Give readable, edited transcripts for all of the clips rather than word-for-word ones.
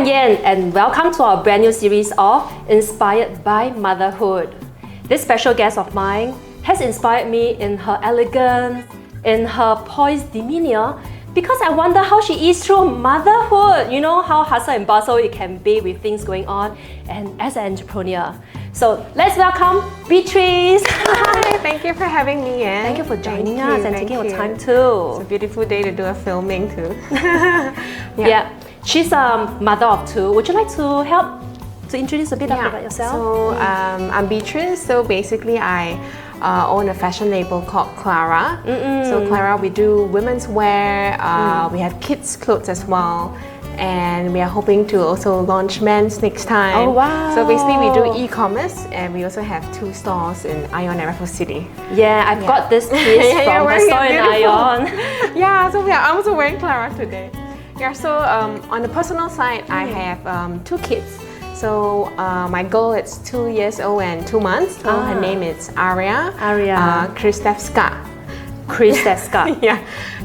I'm Yen, and welcome to our brand new series of Inspired by Motherhood. This special guest of mine has inspired me in her elegance, in her poised demeanor, because I wonder how she is through motherhood. You know how hustle and bustle it can be with things going on, and as an entrepreneur. So let's welcome Beatrice. Hi, thank you for having me in. Thank you for joining us and taking your time too. It's a beautiful day to do a filming too. Yeah. She's a mother of two. Would you like to help to introduce a bit about yourself? So I'm Beatrice. So basically I own a fashion label called Klarra. So Klarra, we do women's wear, we have kids clothes as well. And we are hoping to also launch men's next time. Oh wow! So basically we do e-commerce, and we also have 2 stores in Ion and Raffles City. Yeah, I've got this piece from the store in Ion. Yeah, so I'm also wearing Klarra today. Yeah, so on the personal side, I have 2 kids. So my girl is 2 years old and 2 months. So her name is Aria Kristevska. Yeah.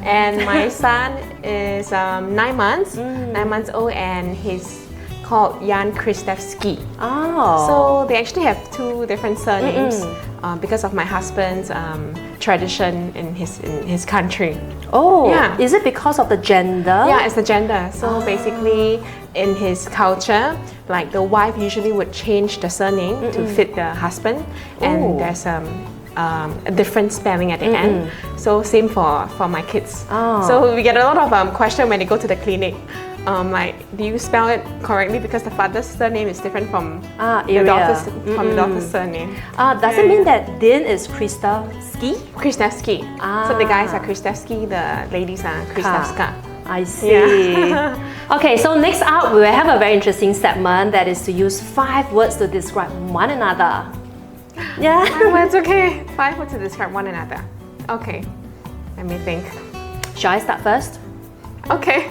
And my son is 9 months, 9 months old, and he's called Jan Kristevski. Oh. So they actually have 2 different surnames because of my husband's tradition in his country. Oh, yeah. Is it because of the gender? Yeah, it's the gender. So basically, in his culture, like the wife usually would change the surname to fit the husband, and there's a different spelling at the end. So same for my kids. So we get a lot of question when they go to the clinic. Like, do you spell it correctly? Because the father's surname is different from the daughter's surname. Does it mean that Din is Kristevski? Kristevski. So the guys are Kristevski, the ladies are Kristevska. I see. Okay, so next up we will have a very interesting segment that is to use 5 words to describe one another. Yeah. 5 words, okay. 5 words to describe one another. Okay, let me think. Shall I start first? Okay.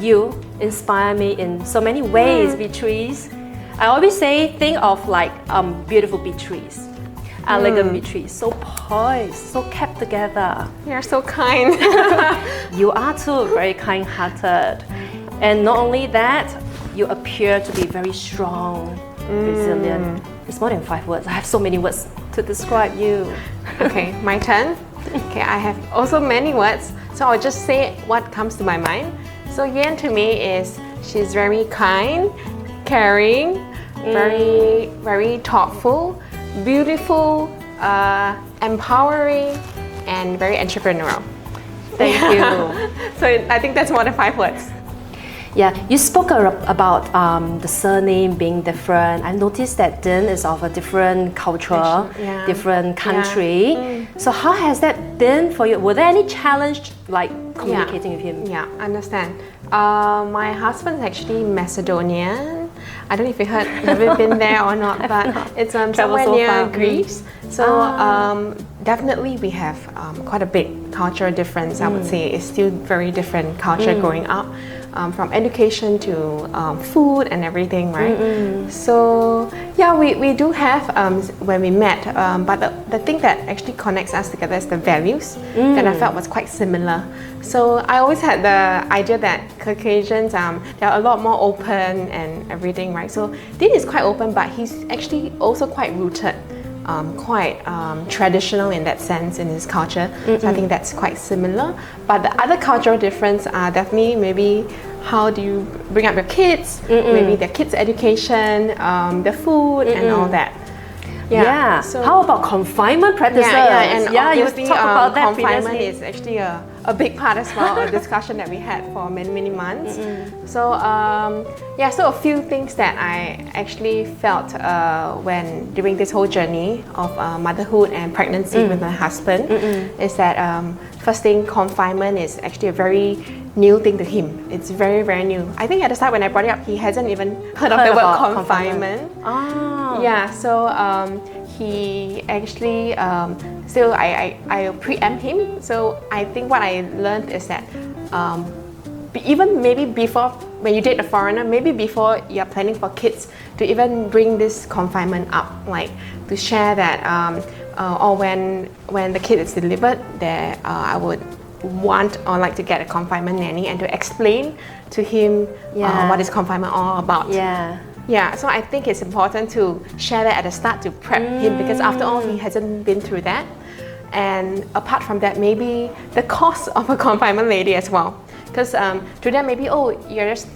You inspire me in so many ways, Beatrice. I always say, think of like beautiful Beatrice, elegant Beatrice, so poised, so kept together. You're so kind. You are too, very kind-hearted. And not only that, you appear to be very strong, resilient. It's more than 5 words. I have so many words to describe you. Okay, my turn. Okay, I have also many words, so I'll just say what comes to my mind. So Yen to me is, she's very kind, caring, very thoughtful, beautiful, empowering, and very entrepreneurial. Thank you. So I think that's more than 5 words. Yeah, you spoke about the surname being different. I noticed that Din is of a different culture, different country. So how has that been for you? Were there any challenge like communicating with him? Yeah, I understand. My husband's actually Macedonian. I don't know if you heard, have you been there or not, but it's somewhere near Greece. So definitely we have quite a big cultural difference, I would say. It's still very different culture growing up. From education to food and everything, right? So yeah, we do have when we met, but the thing that actually connects us together is the values that I felt was quite similar. So I always had the idea that Caucasians, they're a lot more open and everything, right? So Dean is quite open, but he's actually also quite rooted. Quite traditional in that sense in his culture. So I think that's quite similar. But the other cultural difference are definitely maybe how do you bring up your kids, maybe their kids' education, the food and all that. Yeah. So how about confinement practices? And you obviously talked about that confinement previously. is actually a big part as well, a discussion that we had for many months. So so a few things that I actually felt when during this whole journey of motherhood and pregnancy with my husband is that first thing, confinement is actually a very new thing to him. It's very new. I think at the start when I brought it up, he hasn't even heard of the word confinement. Yeah, so he actually still I preempt him. So I think what I learned is that even maybe before, when you date a foreigner, maybe before you're planning for kids, to even bring this confinement up, like to share that or when the kid is delivered, there I would want or like to get a confinement nanny and to explain to him what is confinement all about. Yeah, so I think it's important to share that at the start to prep him, because after all, he hasn't been through that. And apart from that, maybe the cost of a confinement lady as well. Because to them, maybe, oh, you're just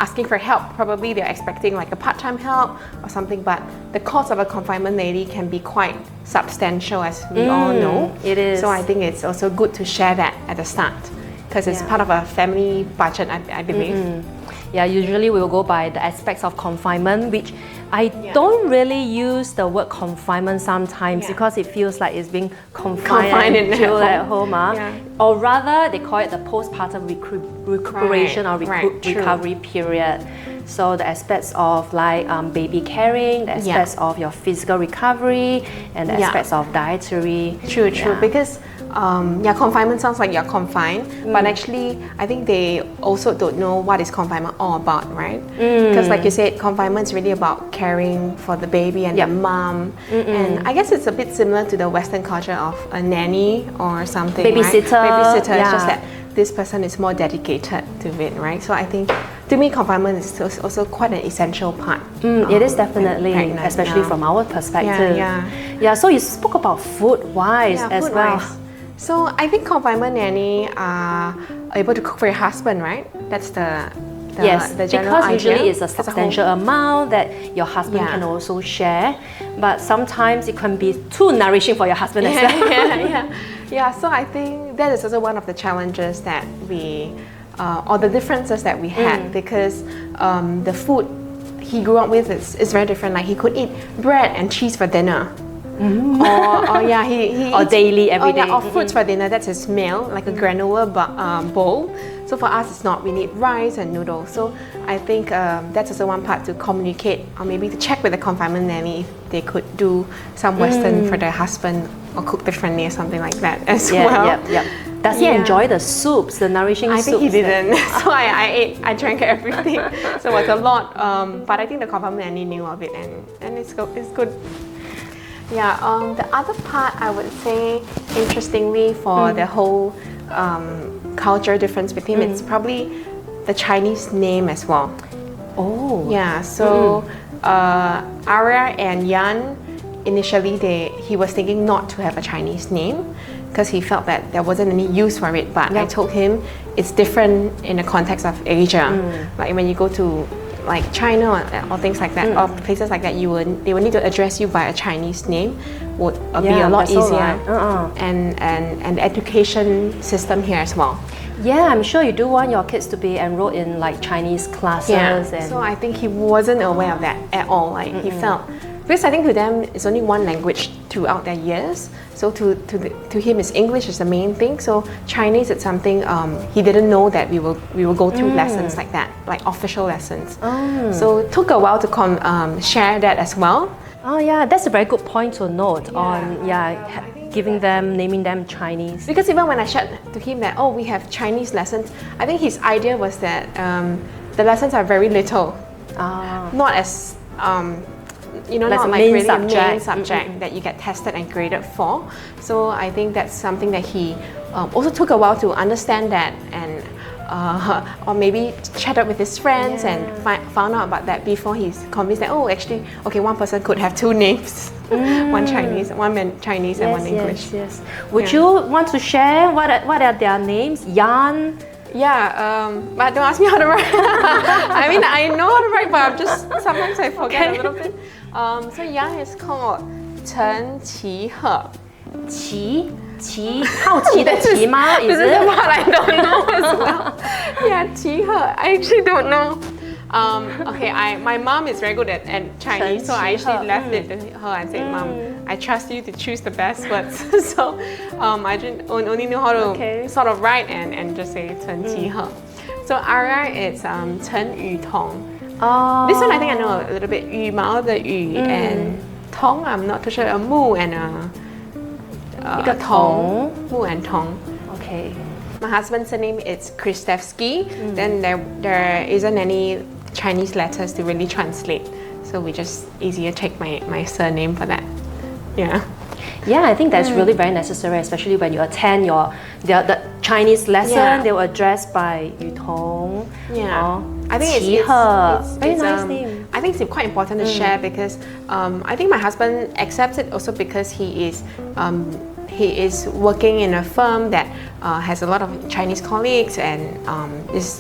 asking for help. Probably they're expecting like a part-time help or something, but the cost of a confinement lady can be quite substantial, as we all know. It is. So I think it's also good to share that at the start, because it's part of a family budget, I believe. Yeah, usually we will go by the aspects of confinement, which I don't really use the word confinement sometimes because it feels like it's being confined and chilled at home. Or rather, they call it the postpartum recuperation or recovery period. So the aspects of like baby carrying, the aspects of your physical recovery, and the aspects of dietary. True. Because confinement sounds like you're confined, but actually I think they also don't know what is confinement all about, right? Because like you said, confinement is really about caring for the baby and the mom. And I guess it's a bit similar to the Western culture of a nanny or something, babysitter. Right? Babysitter, it's just that this person is more dedicated to it, right? So I think, to me, confinement is also quite an essential part. It is definitely, especially from our perspective. So you spoke about food-wise as well. So I think confinement nanny are able to cook for your husband, right? That's the general because idea. usually it's a substantial amount that your husband can also share, but sometimes it can be too nourishing for your husband as well. So I think that is also one of the challenges that we, or the differences that we had, because the food he grew up with is very different. Like he could eat bread and cheese for dinner. He or daily, every day. Or fruits for dinner, that's his meal, like a granola bowl. So for us, it's not. We need rice and noodles. So I think that's also one part to communicate, or maybe to check with the confinement nanny if they could do some Western for their husband, or cook differently or something like that as well. Does he enjoy the soups, the nourishing soups? I think he didn't. So I drank everything. So it was a lot. But I think the confinement nanny knew of it, and it's good. The other part I would say, interestingly, for the whole culture difference with him, it's probably the Chinese name as well. So Arya and Yan, initially he was thinking not to have a Chinese name because he felt that there wasn't any use for it, but I told him it's different in the context of Asia. Like when you go to like China or things like that, or places like that, they would need to address you by a Chinese name, would be a lot easier. And the education system here as well. I'm sure you do want your kids to be enrolled in like Chinese classes. So I think he wasn't aware of that at all. Like he felt, because I think to them it's only one language throughout their years. So to him, it's English is the main thing. So Chinese, it's something he didn't know that we will go through lessons like that, like official lessons. So it took a while to share that as well. That's a very good point to note on naming them Chinese. Because even when I shared to him that we have Chinese lessons, I think his idea was that the lessons are very little, not as not like really a main subject that you get tested and graded for. So I think that's something that he also took a while to understand that, and or maybe chatted with his friends and found out about that before he's convinced that one person could have two names, one Chinese and one English. Would you want to share what are their names? Yan. But don't ask me how to write. I mean, I know how to write, but sometimes I forget a little bit. So Yang is called Chen Qi He. 好奇的奇吗? This is what I don't know as well. Qi He. I actually don't know. My mom is very good at Chinese, so I actually left it to her and said, Mom, I trust you to choose the best words. So I didn't only know how to sort of write and just say Chen Qi He. So Arya is Chen Yutong. This one I think I know a little bit. 羽毛的羽 and Tong, I'm not too sure. A Mu and a Tong. Mu and Tong. Okay. My husband's name is Kristevsky. Then there isn't any Chinese letters to really translate, so we just easier take my surname for that. I think that's really very necessary, especially when you attend the Chinese lesson, Yeah. they were addressed by Yu Tong. Yeah. I think Qi He. Very nice name. I think it's quite important to share because I think my husband accepts it also because he is working in a firm that has a lot of Chinese colleagues and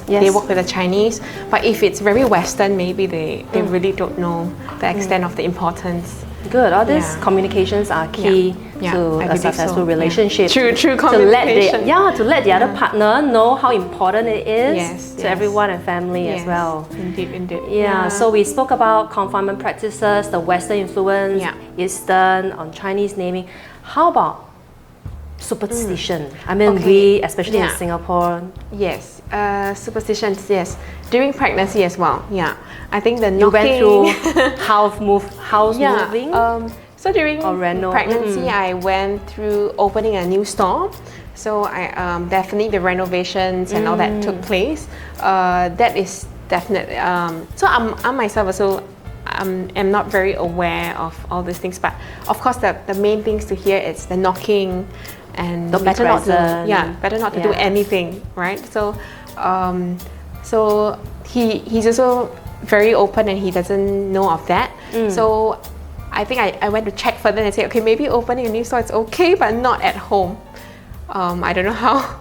they work with the Chinese. But if it's very Western, maybe they really don't know the extent of the importance. Good. All these communications are key to a successful relationship. True communication. To let the other partner know how important it is Yes, to everyone and family as well. Indeed. Yeah, so we spoke about confinement practices, the Western influence, Eastern, on Chinese naming. How about superstition? I mean, we, especially in Singapore. Yes, superstitions, yes. During pregnancy as well, I think the knocking... You went through house moving? So during pregnancy, I went through opening a new store. So I definitely the renovations and all that took place. That is definitely... so I myself also am not very aware of all these things, but of course the main things to hear is the knocking and better not to do anything, right? So so he's also very open and he doesn't know of that. So I think I went to check further and say, okay, maybe opening a new store is okay, but not at home. I don't know how.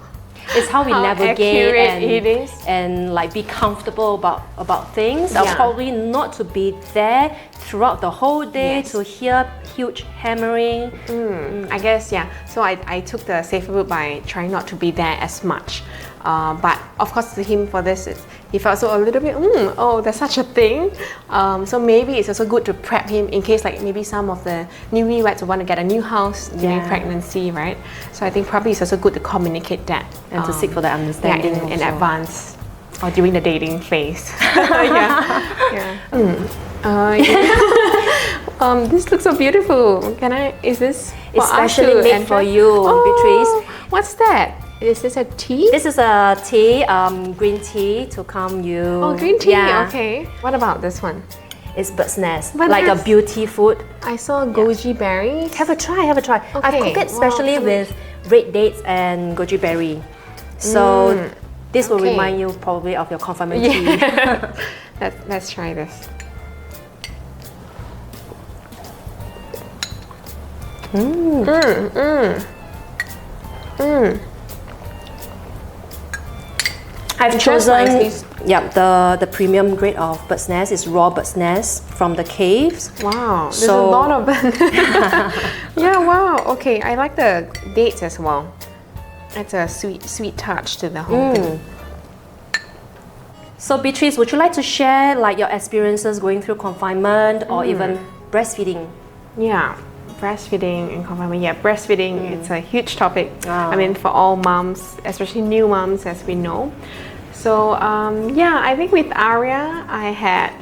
It's how we navigate and like be comfortable about things. Or probably not to be there throughout the whole day to hear huge hammering. I guess, so I took the safer route by trying not to be there as much. But of course to him for this, he felt so a little bit, oh, there's such a thing. So maybe it's also good to prep him in case like maybe some of the newlyweds want to get a new house during pregnancy, right? So I think probably it's also good to communicate that. And to seek for the understanding in advance or during the dating phase. This looks so beautiful. Is this especially made for you, Beatrice? What's that? Is this a tea? This is a tea, green tea to calm you. Oh, green tea, okay. What about this one? It's bird's nest, like a beauty food. I saw goji berries. Have a try. Okay. I cook it specially with red dates and goji berry. So this will remind you probably of your confinement tea. Let's try this. I've chosen the premium grade of bird's nest. It's raw bird's nest from the caves. Wow, there's a lot of them. Wow. Okay, I like the dates as well. It's a sweet touch to the whole thing. So Beatrice, would you like to share like your experiences going through confinement or even breastfeeding? Yeah, breastfeeding and confinement. Yeah, breastfeeding, it's a huge topic. I mean, for all moms, especially new moms, as we know. So I think with Arya, I had,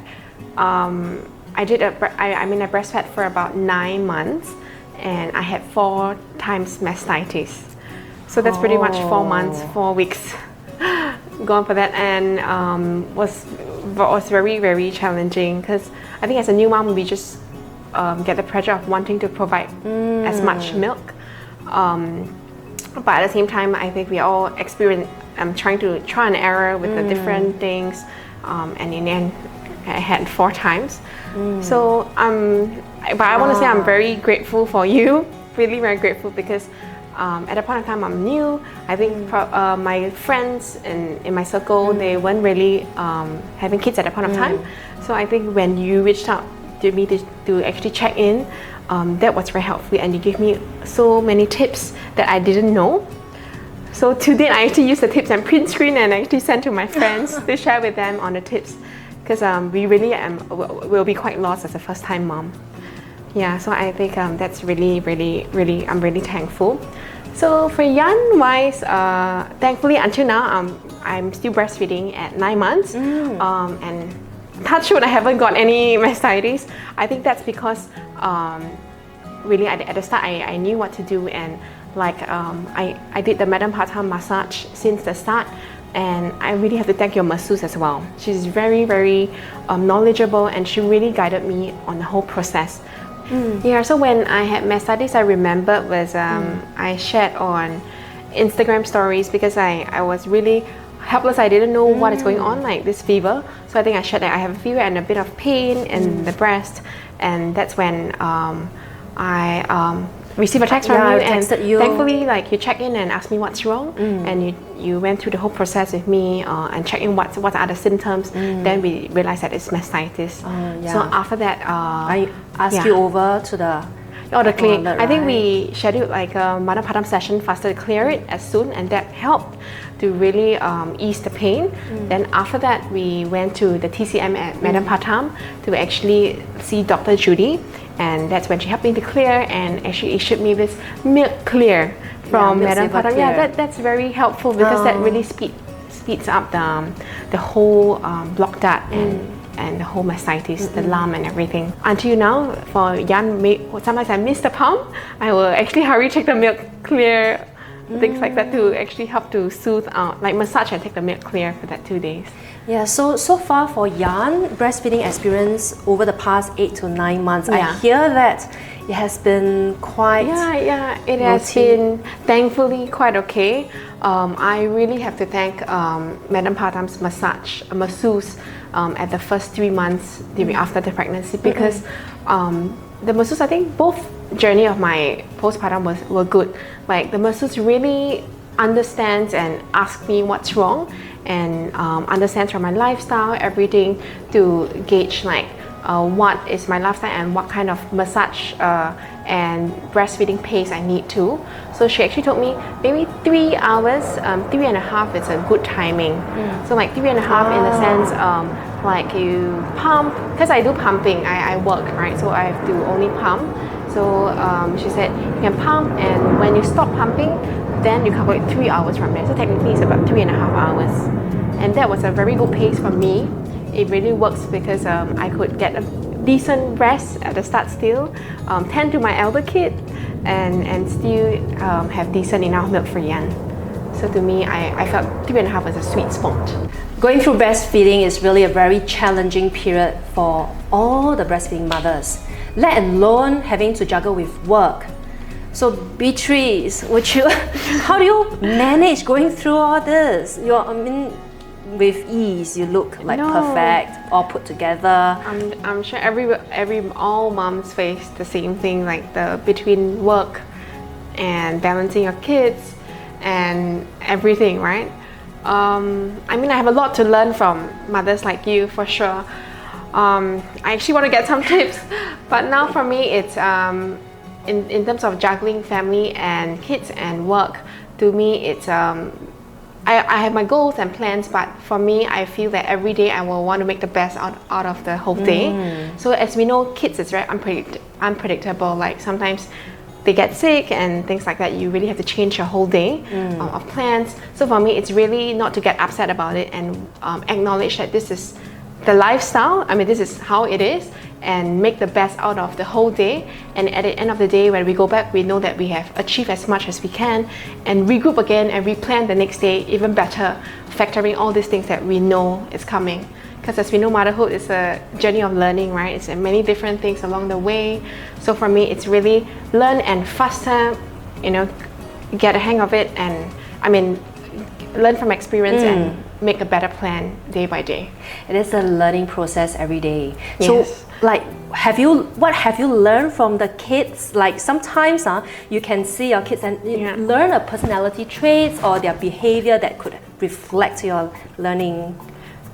I breastfed for about 9 months, and I had 4 times mastitis. So that's pretty much 4 months, 4 weeks gone for that, and was very, very challenging because I think as a new mom, we just get the pressure of wanting to provide as much milk. But at the same time, I think we all experience trying to try and error with the different things, and in the end, I had 4 times. So, but I want to say I'm very grateful for you, really very grateful, because at that point in time I'm new. I think my friends in my circle, they weren't really having kids at that point of time. So I think when you reached out to me to actually check in, that was very helpful, and you gave me so many tips that I didn't know. So today I actually use the tips and print screen and actually send to my friends to share with them on the tips, because we really will be quite lost as a first time mom. Yeah, so I think that's really, I'm really thankful. So for Yan wise, thankfully until now I'm still breastfeeding at 9 months, and touch wood, I haven't got any mastitis. I think that's because really at the start I knew what to do, and like I did the Madam Partha massage since the start, and I really have to thank your masseuse as well. She's very, very knowledgeable, and she really guided me on the whole process. Yeah, so when I had mastitis, I remember was I shared on Instagram stories because I was really helpless. I didn't know what is going on, like this fever. So I think I shared that I have a fever and a bit of pain in the breast, and that's when I received a text from you, and thankfully, like, you checked in and asked me what's wrong, and you went through the whole process with me and checked in what are the symptoms. Then we realized that it's mastitis. So after that, I asked you over to the clinic. I think we scheduled like a mother-partum session faster to clear it as soon, and that helped to really ease the pain. Then after that, we went to the TCM at Madam Partum to actually see Dr. Judy, and that's when she helped me to clear and actually issued me this milk clear from Madam Partum. Yeah, that's very helpful because that really speeds up the whole block duct and the whole mastitis, the lump and everything. Until now, for Jan, sometimes I miss the pump. I will actually hurry check the milk clear, things like that to actually help to soothe out, like massage and take the milk clear for that 2 days. Yeah, so far for Jan, breastfeeding experience over the past 8 to 9 months, I hear that it has been quite it has been thankfully quite okay. I really have to thank Madam Partum's masseuse at the first 3 months after the pregnancy, because the masseuse, I think both journey of my postpartum were good. Like, the masseuse really understands and asks me what's wrong, and understands from my lifestyle, everything, to gauge like what is my lifestyle and what kind of massage and breastfeeding pace I need to. So she actually told me maybe 3 hours, 3.5 is a good timing. So like 3.5 in the sense like you pump, because I do pumping, I work, right? So I have to only pump. So she said you can pump, and when you stop pumping, then you calculate 3 hours from there. So technically it's about 3.5 hours. And that was a very good pace for me. It really works because I could get a decent rest at the start still, tend to my elder kid, and still have decent enough milk for Jan. So to me, I felt 3.5 was a sweet spot. Going through breastfeeding is really a very challenging period for all the breastfeeding mothers, let alone having to juggle with work. So Beatrice, how do you manage going through all this? With ease, you look like perfect, all put together. I'm sure all moms face the same thing, like between work and balancing your kids and everything, right? I have a lot to learn from mothers like you, for sure. I actually want to get some tips, but now for me it's in terms of juggling family and kids and work. To me, it's I have my goals and plans, but for me, I feel that every day I will want to make the best out of the whole day. So as we know, kids is very unpredictable. Like, sometimes they get sick and things like that. You really have to change your whole day of plans. So for me, it's really not to get upset about it, and acknowledge that this is the lifestyle. This is how it is, and make the best out of the whole day. And at the end of the day, when we go back, we know that we have achieved as much as we can, and regroup again and replan the next day even better, factoring all these things that we know is coming. Because as we know, motherhood is a journey of learning, right? It's many different things along the way. So for me, it's really learn and faster, get a hang of it, and learn from experience and make a better plan day by day. It is a learning process every day. Yes. So, what have you learned from the kids? Like, sometimes you can see your kids and learn a personality traits or their behavior that could reflect your learning.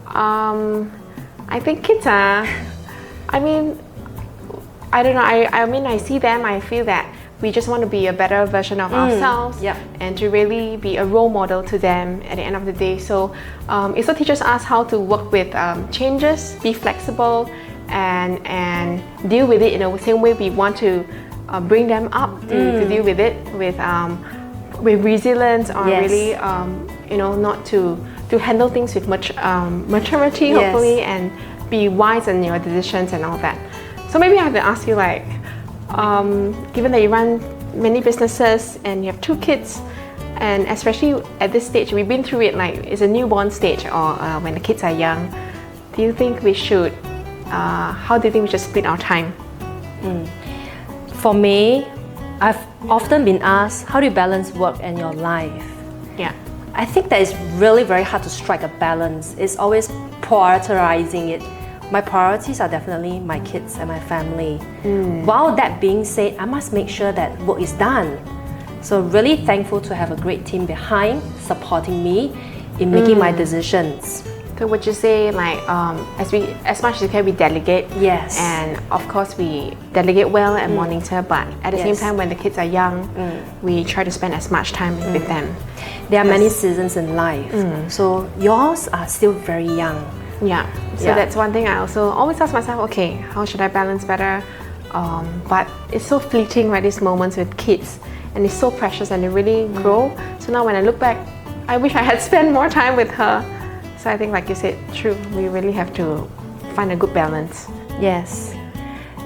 I think kids are, I don't know, I see them, I feel that we just want to be a better version of ourselves, and to really be a role model to them at the end of the day. So it also teaches us how to work with changes, be flexible, and deal with it in the same way we want to bring them up to deal with it with resilience, or really not to handle things with much maturity, hopefully, and be wise in your decisions and all that. So maybe I have to ask you, like, given that you run many businesses and you have 2 kids, and especially at this stage, we've been through it, like it's a newborn stage, or when the kids are young, do you think we should, how do you think we should split our time? For me, I've often been asked, how do you balance work and your life? Yeah. I think that it's really very hard to strike a balance. It's always prioritizing it. My priorities are definitely my kids and my family. While that being said, I must make sure that work is done. So really thankful to have a great team behind supporting me in making my decisions. So would you say like as much as you can we delegate? Yes. And of course we delegate well and monitor, but at the same time when the kids are young, we try to spend as much time with them. There are many seasons in life. So yours are still very young. Yeah. So that's one thing I also always ask myself, okay, how should I balance better? But it's so fleeting, right, these moments with kids, and it's so precious and they really grow. So now when I look back, I wish I had spent more time with her. So I think, like you said, true, we really have to find a good balance. Yes.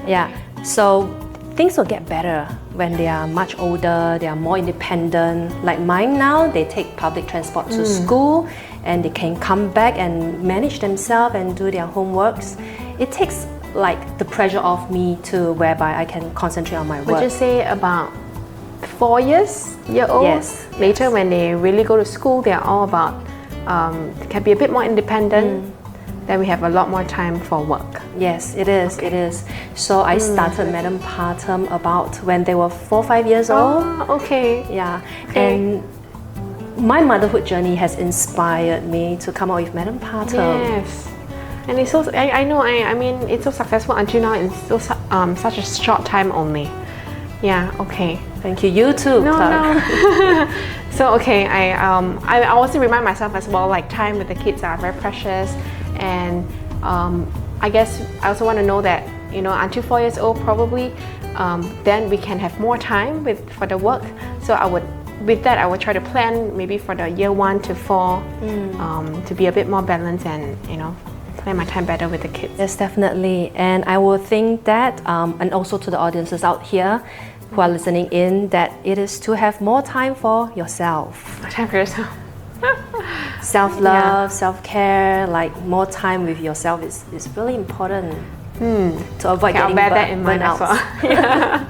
Yeah. So things will get better when they are much older, they are more independent. Like mine now, they take public transport to school and they can come back and manage themselves and do their homeworks. It takes like the pressure off me too, whereby I can concentrate on my work. Would you say about 4 years old? Yes. Later when they really go to school, they're all about can be a bit more independent, then we have a lot more time for work. Yes, it is. It is. So I started Madam Partum about when they were 4 or 5 years old. Oh, okay. Yeah. Okay. And my motherhood journey has inspired me to come out with Madam Partum. Yes. And it's so, I know, I mean, it's so successful until now in so, such a short time only. Yeah, okay. Thank you. You too, Klarra. No. So okay, I also remind myself as well, like time with the kids are very precious, and I guess I also want to know that, you know, until 4 years old probably, then we can have more time for the work. So I would try to plan maybe for the year 1 to 4 to be a bit more balanced and, you know, plan my time better with the kids. Yes, definitely. And I will think that, and also to the audiences out here who are listening in, that it is to have more time for yourself. Time for yourself. Self-love, self-care, like more time with yourself is really important to avoid getting I'll bear that in mind as burnout. well. Yeah.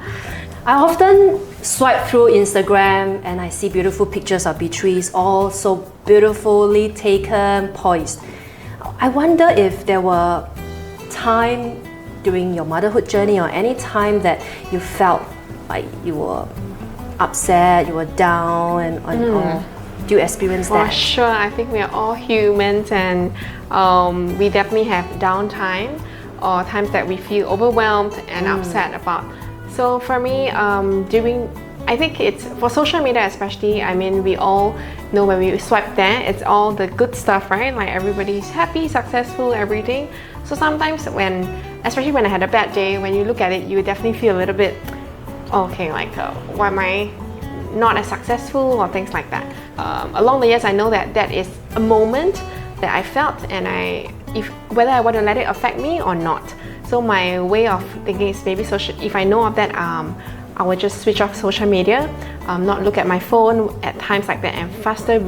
I often swipe through Instagram and I see beautiful pictures of Beatrice, all so beautifully taken, poised. I wonder if there were time during your motherhood journey or any time that you felt like you were upset, you were down, and or do you experience that? For sure, I think we are all humans, and we definitely have downtime or times that we feel overwhelmed and upset about. So for me, I think it's for social media especially, I mean, we all know when we swipe there, it's all the good stuff, right? Like everybody's happy, successful, everything. So sometimes especially when I had a bad day, when you look at it, you definitely feel a little bit, okay, like why am I not as successful or things like that. Along the years, I know that is a moment that I felt, and whether I want to let it affect me or not. So my way of thinking is maybe if I know of that, I will just switch off social media, not look at my phone at times like that, and faster,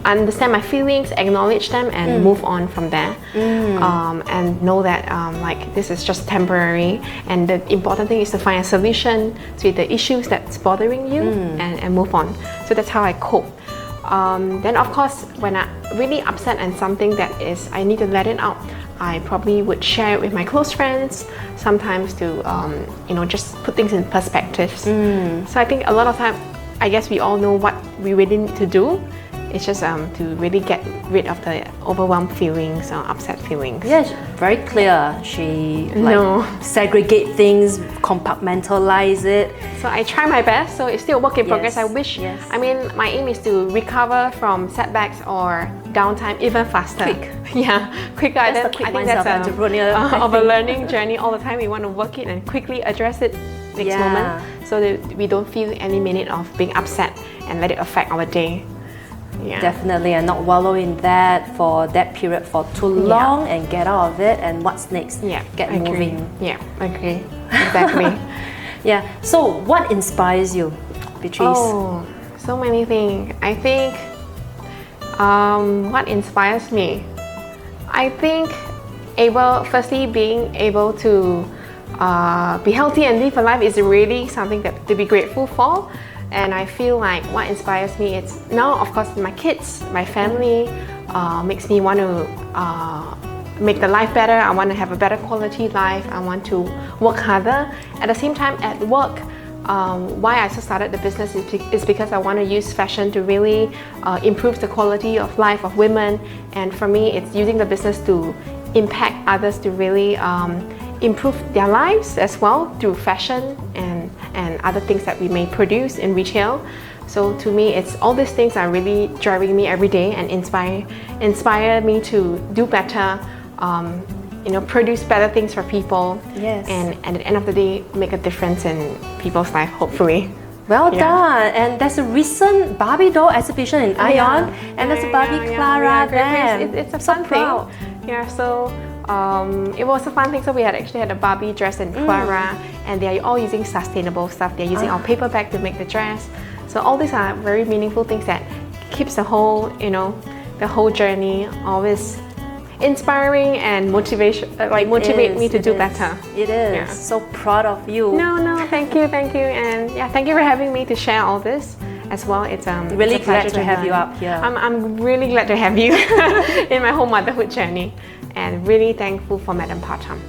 understand my feelings, acknowledge them, and move on from there. And know that like this is just temporary, and the important thing is to find a solution to the issues that's bothering you and move on. So that's how I cope. Then of course, when I'm really upset and something that I need to let it out, I probably would share it with my close friends, sometimes to just put things in perspectives. So I think a lot of time, I guess we all know what we really need to do. It's just to really get rid of the overwhelmed feelings or upset feelings. Yeah, very clear. She segregate things, compartmentalize it. So I try my best. So it's still a work in progress. I wish. Yes. I mean, my aim is to recover from setbacks or downtime even faster. Quick. Yeah, quicker. I think that's of a learning journey all the time. We want to work it and quickly address it next moment, so that we don't feel any minute of being upset and let it affect our day. Yeah. Definitely, and not wallow in that for that period for too long, and get out of it. And what's next? Yeah, get moving. Yeah, I agree. Exactly. Yeah. So, what inspires you, Beatrice? Oh, so many things. I think what inspires me, I think being able to be healthy and live a life is really something that to be grateful for. And I feel like what inspires me, it's now of course my kids, my family, makes me want to make the life better. I want to have a better quality life. I want to work harder. At the same time, at work, why I started the business is because I want to use fashion to really improve the quality of life of women. And for me, it's using the business to impact others to really improve their lives as well through fashion and other things that we may produce in retail. So to me, it's all these things are really driving me every day and inspire me to do better, produce better things for people. Yes. And at the end of the day, make a difference in people's life, hopefully. Well done. And there's a recent Barbie doll exhibition in Ion, and there's a Barbie Klarra there. It's a fun thing. Yeah, so it was a fun thing. So we actually had a Barbie dress in Klarra, and they are all using sustainable stuff. They're using our paper bag to make the dress. So all these are very meaningful things that keeps the whole journey always inspiring and motivate me to do better. It is. Yeah. So proud of you. No, thank you, and yeah, thank you for having me to share all this as well. It's really it's a glad pleasure to have you up here. I'm really glad to have you in my whole motherhood journey, and really thankful for Madam Partam.